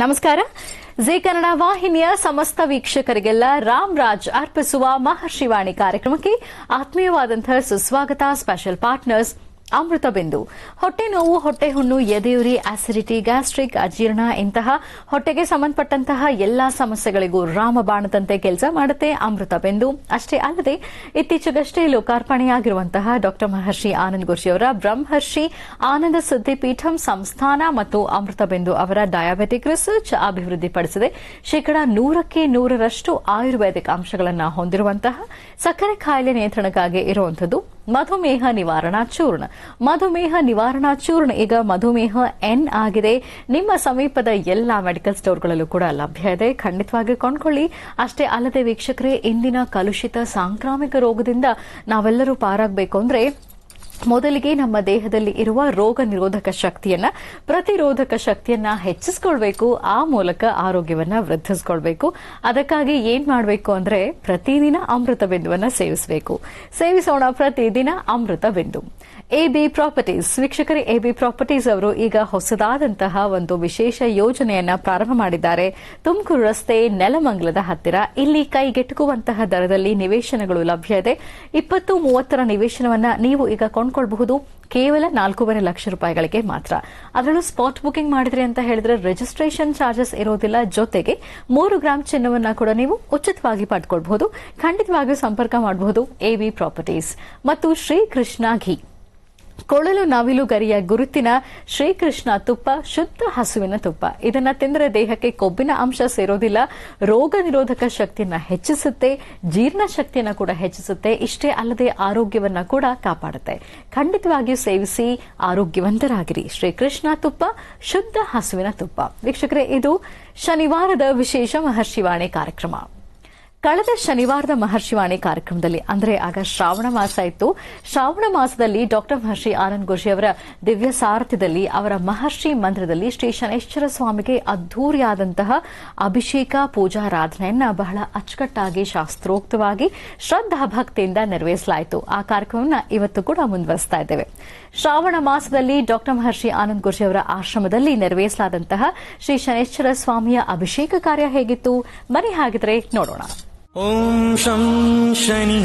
ನಮಸ್ಕಾರ. ಜಿ ಕನ್ನಡ ವಾಹಿನಿಯ ಸಮಸ್ತ ವೀಕ್ಷಕರಿಗೆಲ್ಲ ರಾಮ್ ರಾಜ್ ಅರ್ಪಿಸುವ ಮಹರ್ಷಿವಾಣಿ ಕಾರ್ಯಕ್ರಮಕ್ಕೆ ಆತ್ಮೀಯವಾದಂತಹ ಸುಸ್ವಾಗತ. ಸ್ಪೆಷಲ್ ಪಾರ್ಟ್ನರ್ಸ್ ಅಮೃತ ಬಿಂದು. ಹೊಟ್ಟೆ ನೋವು, ಹೊಟ್ಟೆ ಹುಣ್ಣು, ಎದೆಯುರಿ, ಆಸಿಡಿಟಿ, ಗ್ಯಾಸ್ಟ್ರಿಕ್, ಅಜೀರ್ಣ ಇಂತಹ ಹೊಟ್ಟೆಗೆ ಸಂಬಂಧಪಟ್ಟಂತಹ ಎಲ್ಲಾ ಸಮಸ್ಯೆಗಳಿಗೂ ರಾಮಬಾಣದಂತೆ ಕೆಲಸ ಮಾಡುತ್ತೆ ಅಮೃತ ಬಿಂದು. ಅಷ್ಟೇ ಅಲ್ಲದೆ ಇತ್ತೀಚೆಗಷ್ಟೇ ಲೋಕಾರ್ಪಣೆಯಾಗಿರುವಂತಹ ಡಾ ಮಹರ್ಷಿ ಆನಂದ್ ಗುರೂಜಿಯವರ ಬ್ರಹ್ಮರ್ಷಿ ಆನಂದ ಸಿದ್ಧಿಪೀಠಂ ಸಂಸ್ಥಾನ ಮತ್ತು ಅಮೃತ ಬಿಂದು ಅವರ ಡಯಾಬೆಟಿಕ್ ರಿಸರ್ಚ್ ಅಭಿವೃದ್ಧಿಪಡಿಸಿದೆ. 100% ಆಯುರ್ವೇದಿಕ್ ಅಂಶಗಳನ್ನು ಹೊಂದಿರುವಂತಹ ಸಕ್ಕರೆ ಕಾಯಿಲೆ ನಿಯಂತ್ರಣಕ್ಕಾಗಿ ಇರುವಂತದ್ದು ಮಧುಮೇಹ ನಿವಾರಣಾ ಚೂರ್ಣ. ಮಧುಮೇಹ ನಿವಾರಣಾ ಚೂರ್ಣ ಈಗ ಮಧುಮೇಹ ಎನ್ ಆಗಿದೆ. ನಿಮ್ಮ ಸಮೀಪದ ಎಲ್ಲಾ ಮೆಡಿಕಲ್ ಸ್ಟೋರ್ಗಳಲ್ಲೂ ಕೂಡ ಲಭ್ಯ ಇದೆ. ಖಂಡಿತವಾಗಿ ಕೊಂಡ್ಕೊಳ್ಳಿ. ಅಷ್ಟೇ ಅಲ್ಲದೆ ವೀಕ್ಷಕರೇ, ಇಂದಿನ ಕಲುಷಿತ ಸಾಂಕ್ರಾಮಿಕ ರೋಗದಿಂದ ನಾವೆಲ್ಲರೂ ಪಾರಾಗಬೇಕು ಅಂದ್ರೆ ಮೊದಲಿಗೆ ನಮ್ಮ ದೇಹದಲ್ಲಿ ಇರುವ ರೋಗ ನಿರೋಧಕ ಶಕ್ತಿಯನ್ನ, ಪ್ರತಿರೋಧಕ ಶಕ್ತಿಯನ್ನ ಹೆಚ್ಚಿಸಿಕೊಳ್ಬೇಕು. ಆ ಮೂಲಕ ಆರೋಗ್ಯವನ್ನ ವೃದ್ಧಿಸಿಕೊಳ್ಬೇಕು. ಅದಕ್ಕಾಗಿ ಏನ್ ಮಾಡಬೇಕು ಅಂದ್ರೆ ಪ್ರತಿದಿನ ಅಮೃತ ಬಿಂದುವನ್ನ ಸೇವಿಸೋಣ. ಪ್ರತಿದಿನ ಅಮೃತ ಬಿಂದು. ಎಬಿ ಪ್ರಾಪರ್ಟೀಸ್ ವೀಕ್ಷಕರೇ, ಎಬಿ ಪ್ರಾಪರ್ಟೀಸ್ ಅವರು ಈಗ ಹೊಸದಾದಂತಹ ಒಂದು ವಿಶೇಷ ಯೋಜನೆಯನ್ನ ಪ್ರಾರಂಭ ಮಾಡಿದ್ದಾರೆ. ತುಮಕೂರು ರಸ್ತೆ, ನೆಲಮಂಗಲದ ಹತ್ತಿರ. ಇಲ್ಲಿ ಕೈಗೆಟುಕುವಂತಹ ದರದಲ್ಲಿ ನಿವೇಶನಗಳು ಲಭ್ಯ ಇದೆ. 20-30 ನಿವೇಶನವನ್ನ ನೀವು ಈಗ ಕೊಂಡ್ಕೊಳ್ಬಹುದು. ಕೇವಲ 4.5 ಲಕ್ಷ ರೂಪಾಯಿಗಳಿಗೆ ಮಾತ್ರ. ಅದರಲ್ಲೂ ಸ್ಪಾಟ್ ಬುಕಿಂಗ್ ಮಾಡಿದ್ರಿ ಅಂತ ಹೇಳಿದ್ರೆ ರಿಜಿಸ್ಟ್ರೇಷನ್ ಚಾರ್ಜಸ್ ಇರೋದಿಲ್ಲ. ಜೊತೆಗೆ 3 ಗ್ರಾಂ ಚಿನ್ನವನ್ನ ಕೂಡ ನೀವು ಉಚಿತವಾಗಿ ಪಡ್ಕೊಳ್ಬಹುದು. ಖಂಡಿತವಾಗಿಯೂ ಸಂಪರ್ಕ ಮಾಡಬಹುದು. ಎಬಿ ಪ್ರಾಪರ್ಟೀಸ್ ಮತ್ತು ಶ್ರೀಕೃಷ್ಣ ಘೀ, ಕೊಳಲು ನವಿಲು ಗರಿಯ ಗುರುತಿನ ಶ್ರೀಕೃಷ್ಣ ತುಪ್ಪ, ಶುದ್ಧ ಹಸುವಿನ ತುಪ್ಪ. ಇದನ್ನ ತಿಂದರೆ ದೇಹಕ್ಕೆ ಕೊಬ್ಬಿನ ಅಂಶ ಸೇರೋದಿಲ್ಲ. ರೋಗ ನಿರೋಧಕ ಶಕ್ತಿಯನ್ನ ಹೆಚ್ಚಿಸುತ್ತೆ, ಜೀರ್ಣ ಶಕ್ತಿಯನ್ನ ಕೂಡ ಹೆಚ್ಚಿಸುತ್ತೆ. ಇಷ್ಟೇ ಅಲ್ಲದೆ ಆರೋಗ್ಯವನ್ನ ಕೂಡ ಕಾಪಾಡುತ್ತೆ. ಖಂಡಿತವಾಗಿಯೂ ಸೇವಿಸಿ, ಆರೋಗ್ಯವಂತರಾಗಿರಿ. ಶ್ರೀಕೃಷ್ಣ ತುಪ್ಪ, ಶುದ್ಧ ಹಸುವಿನ ತುಪ್ಪ. ವೀಕ್ಷಕರೇ, ಇದು ಶನಿವಾರದ ವಿಶೇಷ ಮಹರ್ಷಿವಾಣಿ ಕಾರ್ಯಕ್ರಮ. ಕಳೆದ ಶನಿವಾರದ ಮಹರ್ಷಿವಾಣಿ ಕಾರ್ಯಕ್ರಮದಲ್ಲಿ, ಅಂದ್ರೆ ಆಗ ಶ್ರಾವಣ ಮಾಸ ಇತ್ತು. ಶ್ರಾವಣ ಮಾಸದಲ್ಲಿ ಡಾ ಮಹರ್ಷಿ ಆನಂದ್ ಗುರೂಜಿ ಅವರ ದಿವ್ಯ ಸಾರಥ್ಯದಲ್ಲಿ ಅವರ ಮಹರ್ಷಿ ಮಂದಿರದಲ್ಲಿ ಶ್ರೀ ಶನೈಶ್ಚರ ಸ್ವಾಮಿಗೆ ಅದ್ಧೂರಿಯಾದಂತಹ ಅಭಿಷೇಕ ಪೂಜಾರಾಧನೆಯನ್ನ ಬಹಳ ಅಚ್ಚುಕಟ್ಟಾಗಿ ಶಾಸ್ತ್ರೋಕ್ತವಾಗಿ ಶ್ರದ್ಧಾ ಭಕ್ತಿಯಿಂದ ನೆರವೇರಿಸಲಾಯಿತು. ಆ ಕಾರ್ಯಕ್ರಮವನ್ನು ಇವತ್ತು ಕೂಡ ಮುಂದುವರಿಸ್ತಾ ಇದ್ದೇವೆ. ಶ್ರಾವಣ ಮಾಸದಲ್ಲಿ ಡಾ ಮಹರ್ಷಿ ಆನಂದ್ ಗುರೂಜಿ ಅವರ ಆಶ್ರಮದಲ್ಲಿ ನೆರವೇರಿಸಲಾದಂತಹ ಶ್ರೀ ಶನೈಶ್ಚರ ಸ್ವಾಮಿಯ ಅಭಿಷೇಕ ಕಾರ್ಯ ಹೇಗಿತ್ತು? ಬನ್ನಿ ಹಾಗಿದ್ರೆ ನೋಡೋಣ. ಓಂ ಶಂ ಶನಿ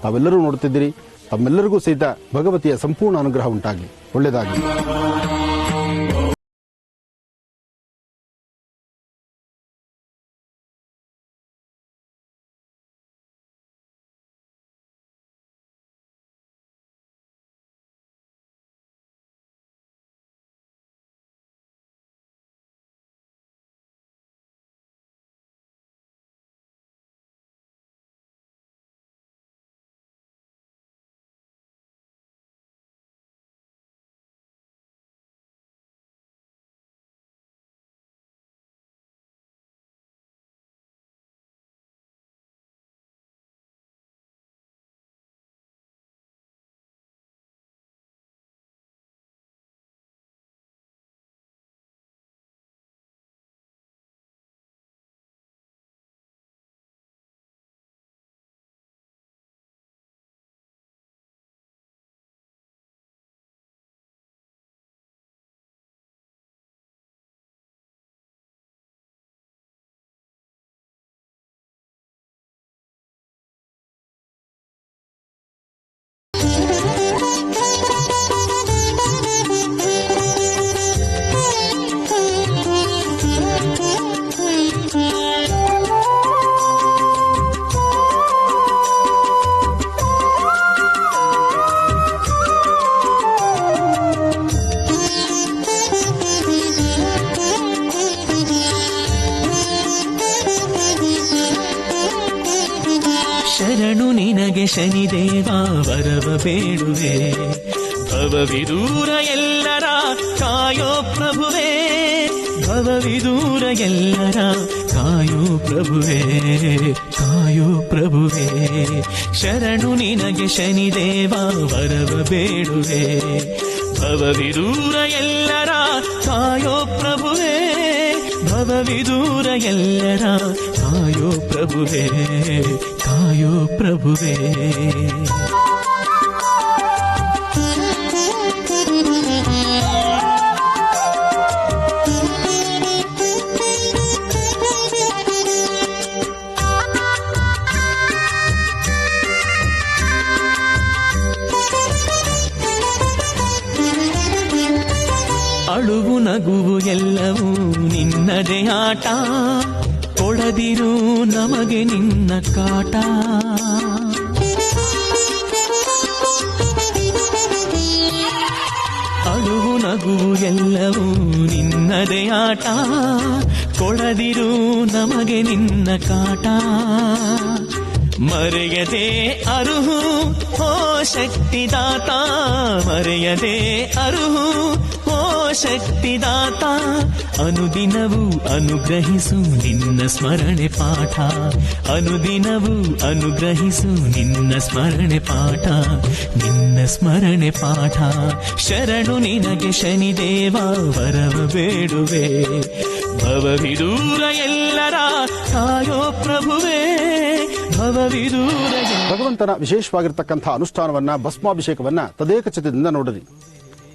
ತಾವೆಲ್ಲರೂ ನೋಡುತ್ತಿದ್ದೀರಿ. ತಮ್ಮೆಲ್ಲರಿಗೂ ಸಹಿತ ಭಗವತಿಯ ಸಂಪೂರ್ಣ ಅನುಗ್ರಹ ಉಂಟಾಗಲಿ. ಒಳ್ಳೆಯದಾಗಲಿ. ಶರಣು ನಿನಗೆ ಶನಿದೇವ ವರವ ಬೇಡುವೆ, ಭವವಿದೂರ ಎಲ್ಲರ ಕಾಯೋ ಪ್ರಭುವೇ, ಭವವಿದೂರ ಎಲ್ಲರ ಕಾಯೋ ಪ್ರಭುವೇ, ಕಾಯೋ ಪ್ರಭುವೇ. ಶರಣು ನಿನಗೆ ಶನಿದೇವ ವರವ ಬೇಡುವೆ, ಭವವಿದೂರ ಎಲ್ಲರ ಕಾಯೋ ಪ್ರಭುವೇ, ಭವವಿದೂರ ಎಲ್ಲರ ಕಾಯೋ ಪ್ರಭುವೇ, ಕಾಯೋ ಪ್ರಭುವೇ. ಅಳುವು ನಗುವು ಎಲ್ಲವೂ ನಿನ್ನದೇ ಆಟ, ಕೊಡದಿರು ನಮಗೆ ನಿನ್ನ ಕಾಟ. ಅಳುವು ನಗುವು ಎಲ್ಲವೂ ನಿನ್ನದೇ ಆಟ, ಕೊಡದಿರು ನಮಗೆ ನಿನ್ನ ಕಾಟ. ಮರೆಯದೆ ಅರುಹು ಓ ಶಕ್ತಿದಾತ, ಮರೆಯದೆ ಅರುಹು ಓ ಶಕ್ತಿದಾತ. ಅನುದಿನವೂ ಅನುಗ್ರಹಿಸು ನಿನ್ನ ಸ್ಮರಣೆ ಪಾಠ, ಅನುದಿನವೂ ಅನುಗ್ರಹಿಸು ನಿನ್ನ ಸ್ಮರಣೆ ಪಾಠ, ನಿನ್ನ ಸ್ಮರಣೆ ಪಾಠ. ಶರಣು ನಿನಗೆ ಶನಿದೇವ ವರವ ಬೇಡುವೆ, ಭವವಿದೂರ ಎಲ್ಲರ ಕಾಯೋ ಪ್ರಭುವೇ, ಭವವಿದೂರ. ಭಗವಂತನ ವಿಶೇಷವಾಗಿರ್ತಕ್ಕಂಥ ಅನುಷ್ಠಾನವನ್ನ, ಭಸ್ಮಾಭಿಷೇಕವನ್ನ ತದೇಕಚಿತ್ತದಿಂದ ನೋಡಿರಿ.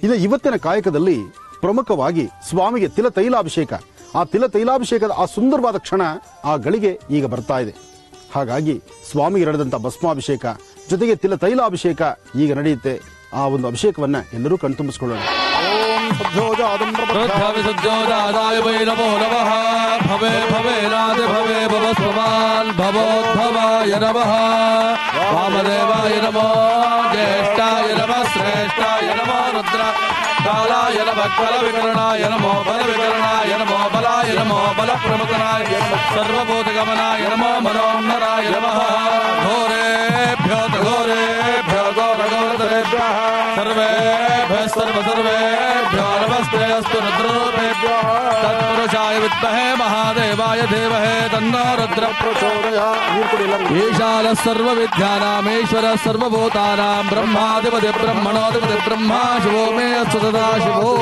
ಇದು ಇವತ್ತಿನ ಕಾಯಕದಲ್ಲಿ ಪ್ರಮುಖವಾಗಿ ಸ್ವಾಮಿಗೆ ತಿಲತೈಲಾಭಿಷೇಕ. ಆ ತಿಲತೈಲಾಭಿಷೇಕದ ಆ ಸುಂದರವಾದ ಕ್ಷಣ, ಆ ಗಳಿಗೆ ಈಗ ಬರ್ತಾ ಇದೆ. ಹಾಗಾಗಿ ಸ್ವಾಮಿಗೆ ನಡೆದಂಥ ಭಸ್ಮಾಭಿಷೇಕ ಜೊತೆಗೆ ತಿಲತೈಲಾಭಿಷೇಕ ಈಗ ನಡೆಯುತ್ತೆ. ಆ ಒಂದು ಅಭಿಷೇಕವನ್ನ ಎಲ್ಲರೂ ಕಣ್ತುಂಬಿಸಿಕೊಳ್ಳೋಣ. विशुद्धोजादाय वै नमो नमः। भवे भवेनाथ भवे भवस्वमान् भवोद्भवाय नमः। वामदेवाय नमो, ज्येष्ठाय नमः, श्रेष्ठाय नमो, रुद्र कालाय नमः, बलविकरणाय नमो, बलविकरणाय नमो, बलाय नमो, बलप्रमुखनाय सर्वभूतगमनाय नमो, मनोन्नराय नमः। घोरेभ्यो घोरेभ्यो घोरघोरतरेभ्यः सर्वेभ्यः सर्वेभ्यो नमस्ते अस्तु रुद्रोपेभ्यो। तत्पुरुषाय विद्महे महादेवाय धीमहि तन्नो रुद्रः प्रचोदयात्। ईशानः सर्वविद्यानामीश्वरः सर्वभूतानां ब्रह्माधिपतिः ब्रह्मणोऽधिपतिः ब्रह्मा शिवो मे अस्तु सदा शिवो।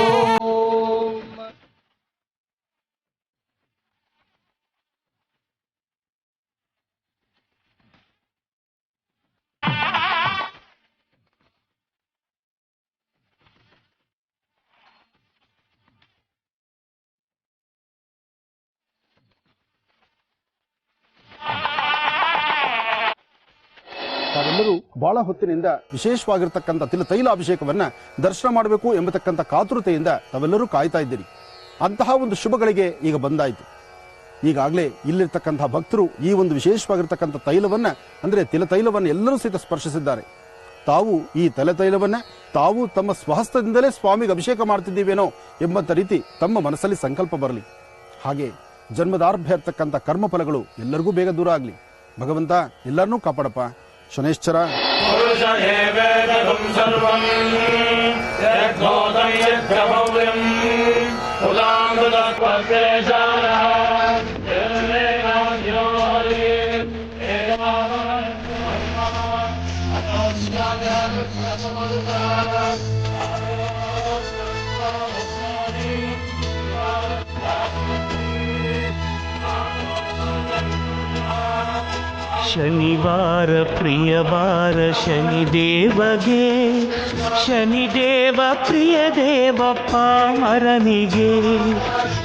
ತಾವೆಲ್ಲರೂ ಬಹಳ ಹೊತ್ತಿನಿಂದ ವಿಶೇಷವಾಗಿರ್ತಕ್ಕಂಥ ತೈಲಾಭಿಷೇಕವನ್ನ ದರ್ಶನ ಮಾಡಬೇಕು ಎಂಬತಕ್ಕಂಥ ಕಾತುರತೆಯಿಂದ ತಾವೆಲ್ಲರೂ ಕಾಯ್ತಾ ಇದ್ದೀರಿ. ಅಂತಹ ಒಂದು ಶುಭಗಳಿಗೆ ಈಗ ಬಂದಾಯಿತು. ಈಗಾಗಲೇ ಇಲ್ಲಿರ್ತಕ್ಕಂಥ ಭಕ್ತರು ಈ ಒಂದು ವಿಶೇಷವಾಗಿರ್ತಕ್ಕಂಥ ತೈಲವನ್ನ ಅಂದ್ರೆ ತಿಲತೈಲವನ್ನ ಎಲ್ಲರೂ ಸಹಿತ ಸ್ಪರ್ಶಿಸಿದ್ದಾರೆ. ತಾವು ಈ ತೈಲವನ್ನ ತಾವು ತಮ್ಮ ಸ್ವಹಸ್ತದಿಂದಲೇ ಸ್ವಾಮಿಗೆ ಅಭಿಷೇಕ ಮಾಡ್ತಿದ್ದೀವೇನೋ ಎಂಬಂತ ರೀತಿ ತಮ್ಮ ಮನಸ್ಸಲ್ಲಿ ಸಂಕಲ್ಪ ಬರಲಿ. ಹಾಗೆ ಜನ್ಮದಾರ್ಭ್ಯ ಇರ್ತಕ್ಕಂಥ ಕರ್ಮಫಲಗಳು ಎಲ್ಲರಿಗೂ ಬೇಗ ದೂರ ಆಗಲಿ. ಭಗವಂತ ಎಲ್ಲರನ್ನೂ ಕಾಪಾಡಪ್ಪ. ಶನೇಶ್ವರ ಶನಿವಾರ ಪ್ರಿಯವಾರ ಶನಿದೇವಗೆ ಶನಿದೇವ ಪ್ರಿಯ ದೇವಪ್ಪ ಮರನಿಗೆ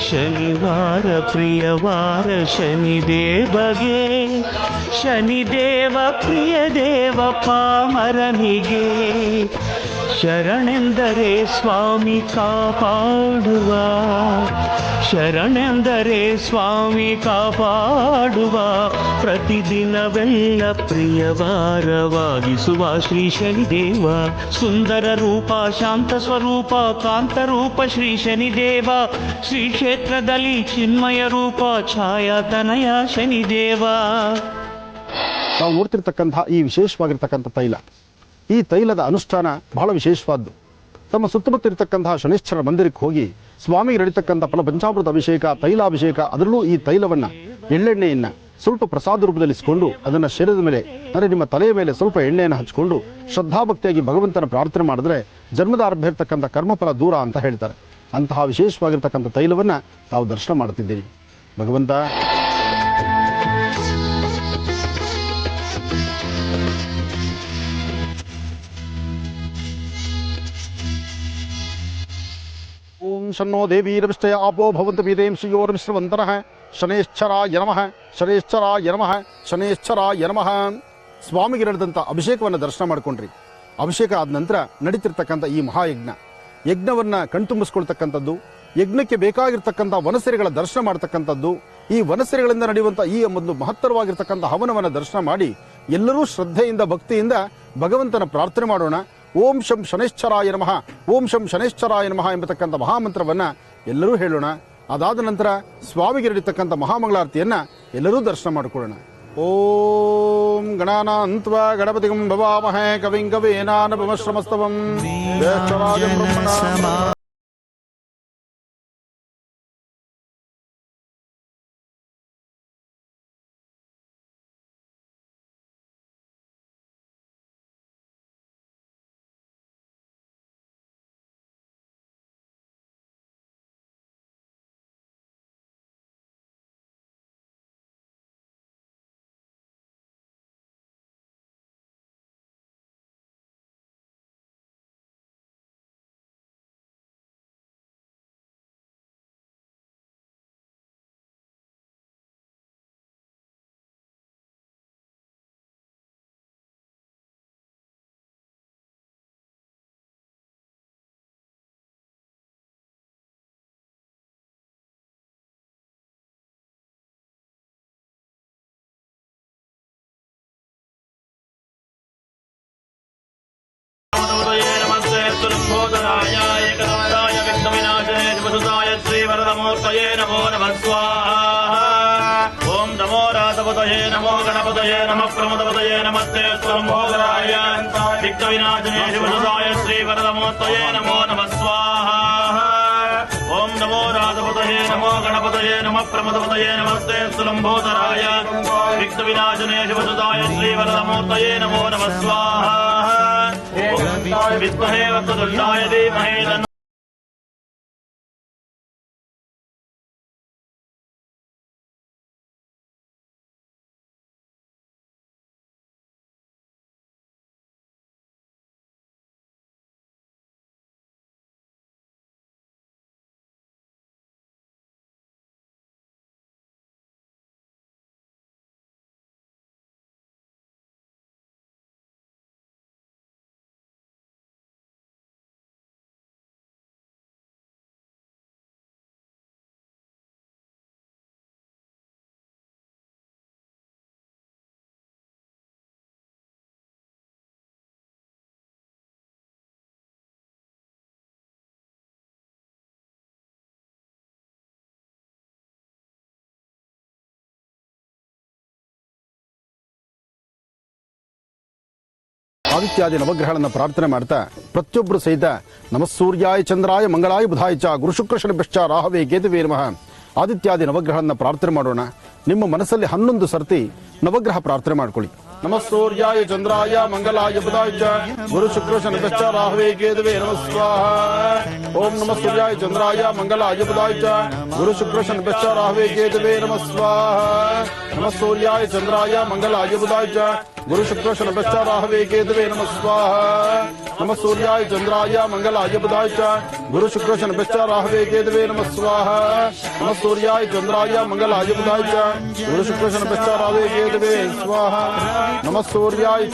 ಶನಿವಾರ ಪ್ರಿಯವಾರ ಶನಿದೇವಗೆ ಶನಿದೇವ ಪ್ರಿಯ ದೇವಪ್ಪ ಮರನಿಗೆ ಶರಣೆಂದರೆ ಸ್ವಾಮಿ ಕಾಪಾಡುವ ಶರಣೆಂದರೆ ಸ್ವಾಮಿ ಕಾಪಾಡುವ ಪ್ರತಿದಿನವೆಲ್ಲ ಪ್ರಿಯವಾರವಾಗಿಸುವ ಶ್ರೀ ಶನಿದೇವ ಸುಂದರ ರೂಪ ಶಾಂತ ಸ್ವರೂಪ ಕಾಂತರೂಪ ಶ್ರೀ ಶನಿದೇವ ಶ್ರೀ ಕ್ಷೇತ್ರದಲ್ಲಿ ಚಿನ್ಮಯ ರೂಪ ಛಾಯಾತನಯ ಶನಿದೇವ. ನಾವು ನೋಡ್ತಿರ್ತಕ್ಕಂಥ ಈ ವಿಶೇಷವಾಗಿರ್ತಕ್ಕಂಥ ತೈಲ, ಈ ತೈಲದ ಅನುಷ್ಠಾನ ಬಹಳ ವಿಶೇಷವಾದ್ದು. ತಮ್ಮ ಸುತ್ತಮುತ್ತ ಇರತಕ್ಕಂತಹ ಶನೀಶ್ವರ ಮಂದಿರಕ್ಕೆ ಹೋಗಿ ಸ್ವಾಮಿಗೆ ನಡೀತಕ್ಕಂಥ ಪಂಚಾಮೃತ ಅಭಿಷೇಕ ತೈಲಾಭಿಷೇಕ, ಅದರಲ್ಲೂ ಈ ತೈಲವನ್ನ ಎಳ್ಳೆಣ್ಣೆಯನ್ನ ಸ್ವಲ್ಪ ಪ್ರಸಾದ ರೂಪದಲ್ಲಿ ಇಸ್ಕೊಂಡು ಅದನ್ನ ಶರೀರದ ಮೇಲೆ ಅಂದರೆ ನಿಮ್ಮ ತಲೆಯ ಮೇಲೆ ಸ್ವಲ್ಪ ಎಣ್ಣೆಯನ್ನು ಹಚ್ಕೊಂಡು ಶ್ರದ್ಧಾಭಕ್ತಿಯಾಗಿ ಭಗವಂತನ ಪ್ರಾರ್ಥನೆ ಮಾಡಿದ್ರೆ ಜನ್ಮದಾರ್ಭ್ಯ ಇರ್ತಕ್ಕಂಥ ಕರ್ಮಫಲ ದೂರ ಅಂತ ಹೇಳ್ತಾರೆ. ಅಂತಹ ವಿಶೇಷವಾಗಿರ್ತಕ್ಕಂಥ ತೈಲವನ್ನ ತಾವು ದರ್ಶನ ಮಾಡ್ತಿದ್ದೀರಿ. ಭಗವಂತ ಓಂ ಶನ್ನೋ ದೇವೀರವಿಷ್ಟಯ ಆಪೋ ಭವಂತ ಬೀದೇಂ ಶ್ರೀಯೋರ್ಮಿಶ್ರವಂತನಃ ಶನೇಶ್ಚರಾಯ ನಮಃ ಶನೇಶ್ಚರಾಯ ನಮಃ ಶನೇಶ್ಚರಾಯ ನಮಃ. ಸ್ವಾಮಿಗೆ ನಡೆದಂಥ ಅಭಿಷೇಕವನ್ನು ದರ್ಶನ ಮಾಡಿಕೊಂಡ್ರಿ. ಅಭಿಷೇಕ ಆದ ನಂತರ ನಡೀತಿರ್ತಕ್ಕಂಥ ಈ ಮಹಾಯಜ್ಞ, ಯಜ್ಞವನ್ನ ಕಣ್ತುಂಬಿಸ್ಕೊಳ್ತಕ್ಕಂಥದ್ದು, ಯಜ್ಞಕ್ಕೆ ಬೇಕಾಗಿರ್ತಕ್ಕಂಥ ವನಸೆರೆಗಳ ದರ್ಶನ ಮಾಡ್ತಕ್ಕಂಥದ್ದು, ಈ ವನಸೆರೆಗಳಿಂದ ನಡೆಯುವಂಥ ಈ ಒಂದು ಮಹತ್ತರವಾಗಿರ್ತಕ್ಕಂಥ ಹವನವನ್ನು ದರ್ಶನ ಮಾಡಿ ಎಲ್ಲರೂ ಶ್ರದ್ಧೆಯಿಂದ ಭಕ್ತಿಯಿಂದ ಭಗವಂತನ ಪ್ರಾರ್ಥನೆ ಮಾಡೋಣ. ಓಂ ಶಂ ಶನೇಶ್ಚರಾಯ ನಮಃ ಓಂ ಶಂ ಶನೇಶ್ಚರಾಯ ನಮಃ ಎಂಬತಕ್ಕಂಥ ಮಹಾಮಂತ್ರವನ್ನ ಎಲ್ಲರೂ ಹೇಳೋಣ. ಅದಾದ ನಂತರ ಸ್ವಾಮಿಗೆ ನಡೀತಕ್ಕಂಥ ಮಹಾಮಂಗಳಾರತಿಯನ್ನ ಎಲ್ಲರೂ ದರ್ಶನ ಮಾಡಿಕೊಳ್ಳೋಣ. ಓಂ ಗಣಾನಾನ್ತ್ವಾ ಗಣಪತಿಗಂ ಭವಾಮಹೇ ಕವಿಂ ಕವೀನಾನಪಮಶ್ರಮಸ್ತವಂ ಜ್ಯೇಷ್ಠರಾಜಂ ಬ್ರಹ್ಮಣಾಂ लंबोदराय एकदन्ताय विघ्नविनाशाय शिवसुताय श्रीवरदमूर्तये नमो नमः स्वाहा। ओं नमो रासपतये नमो गणपतये नमः प्रमदपतये नमस्ते लंबोदराय विघ्नविनाशाय शिवसुताय श्रीवरदमूर्तये नमो नमः स्वाहा। ओं नमो रासपतये नमो गणपतये नमः प्रमदपतये नमस्ते लंबोदराय विघ्नविनाशाय शिवसुताय श्रीवरदमूर्तये नमो नमः स्वाहा। विद्महे वक्रतुण्डाय धीमहि ಆದಿತ್ಯಾದಿ ನವಗ್ರಹಗಳನ್ನು ಪ್ರಾರ್ಥನೆ ಮಾಡ್ತಾ ಪ್ರತಿಯೊಬ್ಬರು ಸಹಿತ ನಮಸ್ಸೂರ್ಯಾಯ ಚಂದ್ರಾಯ ಮಂಗಳಾಯ ಬುಧಾಯ ಚ ಗುರು ಶುಕ್ರ ಶನಿಭ್ಯಶ್ಚ ರಾಹವೇ ಕೇತುವೇ ನಮಃ ಆದಿತ್ಯಾದಿ ನವಗ್ರಹಗಳನ್ನು ಪ್ರಾರ್ಥನೆ ಮಾಡೋಣ. ನಿಮ್ಮ ಮನಸ್ಸಲ್ಲಿ 11 ಸರ್ತಿ ನವಗ್ರಹ ಪ್ರಾರ್ಥನೆ ಮಾಡ್ಕೊಳ್ಳಿ. ನಮಸ್ಸೂರ್ಯಾಯ ಚಂದ್ರಾಯ ಮಂಗಲಾಯ ಬುಧಾಯ ಚ ಗುರು ಶುಕ್ರ ಶನಿಭ್ಯಶ್ಚ ರಾಹವೇ ಕೇತುವೇ ನಮಃ ಸ್ವಾಹ. ಓಂ ನಮಃ ಸೂರ್ಯಾಯ ಚಂದ್ರಾಯ ಮಂಗಲಾಯ ಬುಧಾಯ ಚ ಗುರು ಶುಕ್ರ ಶನಿಭ್ಯಶ್ಚ ರಾಹವೇ ಕೇತುವೇ ನಮಃ ಸ್ವಾಹ. ನಮಃ ಸೂರ್ಯಾಯ ಚಂದ್ರಾಯ ಮಂಗಲಾಯ ಬುಧಾಯ ಚ ಗುರು ಶುಕ್ರ ಶನಿಭ್ಯಶ್ಚ ರಾಹವೇ ಕೇತುವೇ ನಮಃ ಸ್ವಾಹ. ನಮಃ ಸೂರ್ಯಾಯ ಚಂದ್ರಾಯ ಮಂಗಲಾಯ ಬುಧಾಯ ಚ ಗುರು ಶುಕ್ರ ಶನಿಭ್ಯಶ್ಚ ರಾಹವೇ ಕೇತುವೇ ನಮಃ ಸ್ವಾಹ. ನಮಃ ಸೂರ್ಯಾಯ ಚಂದ್ರಾಯ ಮಂಗಲಾಯ ಬುಧಾಯ ಚ ಗುರು ಶುಕ್ರ ಶನಿಭ್ಯಶ್ಚ ರಾಹವೇ ಕೇತುವೇ ಸ್ವಾಹ. ನಮಃ ಸೂರ್ಯಾಯ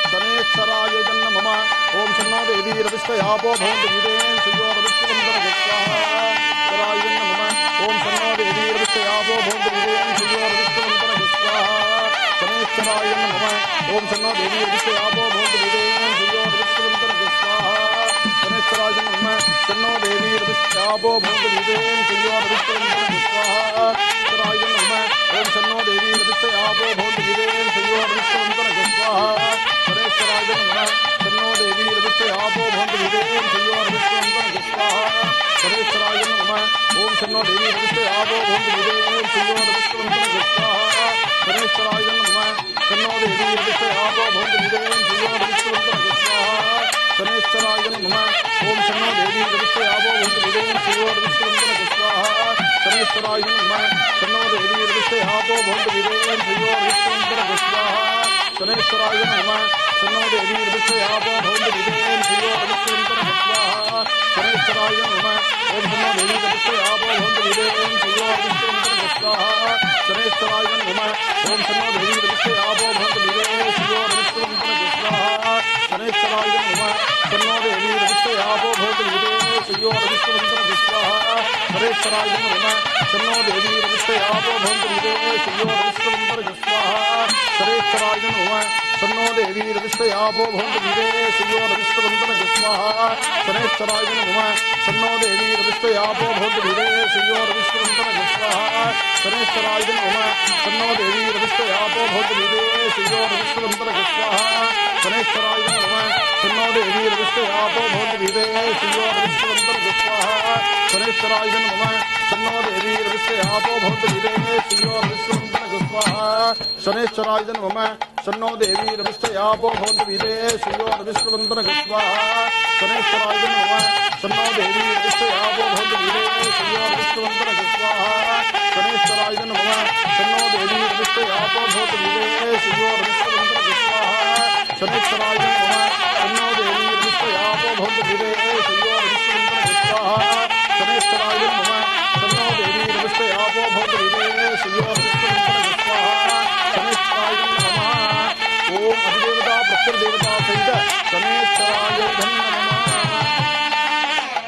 शनेश्वराय जन्म मम ओम शन्नो देवी रविष्टयापो भवन्तु विदेन सुयोरविष्टवन्दन स्वाहा. शराय जन्म मम ओम शन्नो देवी रविष्टयापो भवन्तु विदेन सुयोरविष्टवन्दन स्वाहा. शनेश्वराय जन्म मम ओम शन्नो देवी रविष्टयापो भवन्तु विदेन सुयोरविष्टवन्दन स्वाहा. शनेश्वराय जन्म मम शन्नो देवी रविष्टयापो भवन्तु विदेन सुयोरविष्टवन्दन स्वाहा. शराय जन्म मम ओम शन्नो देवी रविष्टयापो भवन्तु विदेन सुयोरविष्टवन्दन स्वाहा. शनेश्वराय जन्म मम शन्नो देवी रविष्टयापो भवन्तु विदेन सुयोरविष्टवन्दन स्वाहा. शनेश्वराय जन्म मम ओम शन्नो देवी रविष्टयापो भवन्तु विदेन सुयोरविष्टवन्दन स्वाहा. शनेश्वराय जन्म मम शन्नो देवी रविष्टयापो भवन्तु विदेन सुयोरविष्टवन्दन स्वाहा. शनेश्वराय जन्म मम ओम शन्नो देवी रविष्टयापो भवन्तु विदेन सुयोरविष्टवन्दन स्वाहा. शनेश्वराय जन्म मम शन्नो देवी रविष्टयापो भवन्तु विदेन सुयोरविष्टवन्दन स्वाहा. शनेश्वराय जन्म मम शन्नो देवी रविष्टयापो भवन्तु विदेन सुयोरविष्टवन्दन स्वाहा. शनेश्वराय जन्म मम ओम शन्नो देवी रविष्टयापो भवन्तु विदेन सुयोरविष्टवन्दन स्वाहा. शनेश्वराय जन्म मम ओम शन्नो देवी रविष्टयापो भवन्तु विदेन सुयोरविष्टवन्दन स्वाहा. शनेश्वराय जन्म मम शन्नो देवी रविष्टयापो भवन्तु विदेन सुयोरविष्टवन्दन स्वाहा. शनेश्वराय जन्म मम शन्नो देवी रविष्टयापो भवन्तु विदेन सुयोरविष्टवन्दन स्वाहा. शनेश्वराय जन्म मम शन्नो देवी रविष्टयापो भवन्तु विदेन सुयोरविष्टवन्दन स्वाहा. शनेश्वराय जन्म मम शन्नो देवी रविष्टयापो भवन्तु विदेन सुयोरविष्टवन्दन स्वाहा. शनेश्वराय जन्म मम शन्नो देवी रविष्टयापो भवन्तु विदेन सुयोरविष्टवन्दन स्वाहा. शनेश्वराय जन्म मम शन्नो देवी रविष्टयापो भवन्तु विदेन सुयोरविष्टवन्दन स्वाहा. शनेश्वराय जन्म मम शन्नो देवी रविष्टयापो भवन्तु विदेन सुयोरविष्टवन्दन स्वाहा. शनेश्वराय जन्म मम शन्नो देवी रविष्टयापो भवन्तु विदेन सुयोरविष्टवन्दन स्वाहा. शनेश्वराय जन्म मम शन्नो देवी रविष्टयापो भवन्तु विदेन सुयोरविष्टवन्दन स्वाहा. शनेश्वराय जन्म मम शन्नो देवी रविष्टयापो भवन्तु विदेन सुयोरविष्टवन्दन स्वाहा. शनेश्वराय जन्म मम शन्नो देवी रविष्टयापो भवन्तु विदेन सुयोरविष्टवन्दन स्वाहा. शनेश्वराय जन्म मम शन्नो देवी ದೇವತಾ ಸಹಿತ ಶನೇಶ್ವರಾಯ ನಮಃ.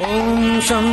ಓಂ ಶಂ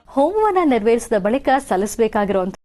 ಹೋಮವನ್ನ ನೆರವೇರಿಸಿದ ಬಳಿಕ ಸಲ್ಲಿಸಬೇಕಾಗಿರುವಂತಹ